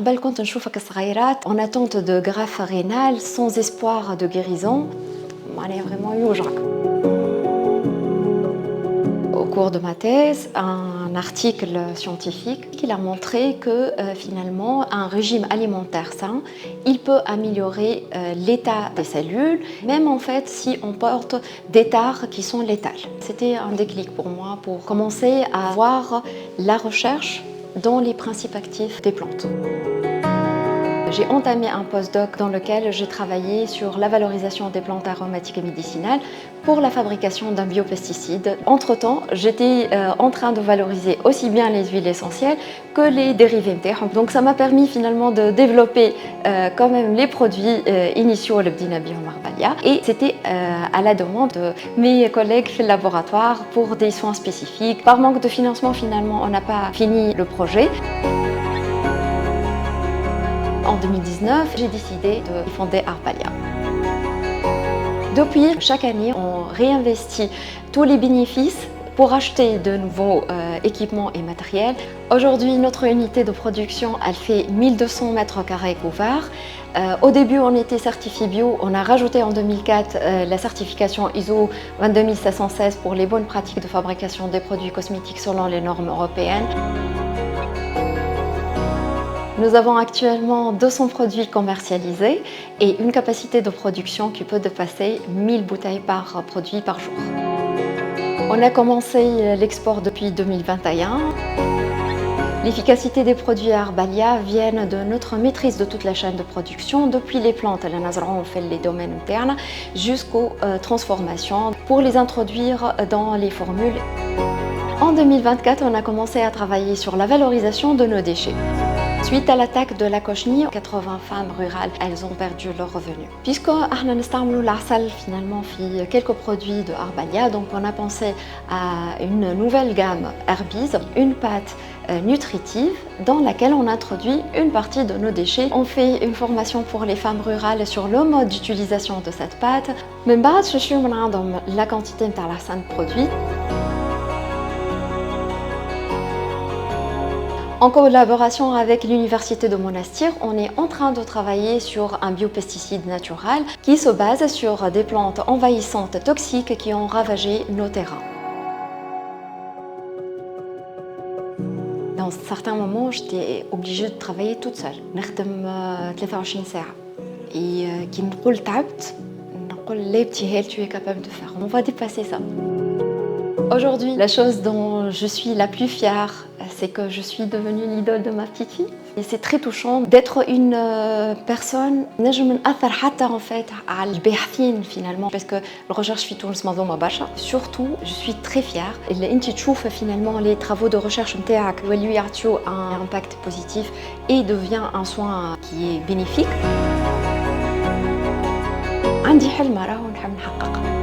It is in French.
قبل كنت نشوفك صغيرات en attente de greffe rénale sans espoir de guérison. معناها vraiment يوجعك. Au cours de ma thèse, un article scientifique qui a montré que finalement un régime alimentaire sain, il peut améliorer l'état des cellules, même en fait si on porte des tares qui sont létales. C'était un déclic pour moi pour commencer à voir la recherche dans les principes actifs des plantes. J'ai entamé un postdoc dans lequel j'ai travaillé sur la valorisation des plantes aromatiques et médicinales pour la fabrication d'un biopesticide. Entre-temps, j'étais en train de valoriser aussi bien les huiles essentielles que les dérivés. Donc ça m'a permis finalement de développer quand même les produits initiaux le Bdina Bihom Arbalia. Et c'était à la demande de mes collègues في laboratoire pour des soins spécifiques. Par manque de financement, finalement, on n'a pas fini le projet. En 2019, j'ai décidé de fonder Arbalia. Depuis, chaque année, on réinvestit tous les bénéfices pour acheter de nouveaux équipements et matériels. Aujourd'hui, notre unité de production, elle fait 1200 mètres carrés couverts. Au début, on était certifié bio. On a rajouté en 2004 la certification ISO 22716 pour les bonnes pratiques de fabrication des produits cosmétiques selon les normes européennes. Nous avons actuellement 200 produits commercialisés et une capacité de production qui peut dépasser 1000 bouteilles par produit par jour. On a commencé l'export depuis 2021. L'efficacité des produits Arbalia vient de notre maîtrise de toute la chaîne de production, depuis les plantes, on fait les domaines internes, jusqu'aux transformations pour les introduire dans les formules. En 2024, on a commencé à travailler sur la valorisation de nos déchets. Suite à l'attaque de la cochenille, 80 femmes rurales, elles ont perdu leur revenu. Puisque nous utilisons l'arcel finalement في quelques produits de Arbalia, donc on a pensé à une nouvelle gamme Herbise, une pâte nutritive dans laquelle on introduit une partie de nos déchets. On fait une formation pour les femmes rurales sur le mode d'utilisation de cette pâte. Mais je suis la quantité de l'arcel produit. En collaboration avec l'université de Monastir, on est en train de travailler sur un biopesticide naturel qui se base sur des plantes envahissantes toxiques qui ont ravagé nos terrains. Dans certains moments, j'étais obligée de travailler toute seule. نخدم 23 ساعة. Et qui نقول تعبت نقول لي بتي tu es capable de faire. On va dépasser ça. Aujourd'hui, la chose dont je suis la plus fière, c'est que je suis devenue l'idole de ma petite fille. Et c'est très touchant d'être une personne نجم نأثر حتى en fait على الباحثين finalement parce que la recherche في تونس منظومة برشا. Surtout, je suis très fière اللي انت تشوف finalement les travaux de recherche نتاعك يوليو يعطيو un impact positif et devient un soin qui est bénéfique. عندي حلم راهو نحب نحققه.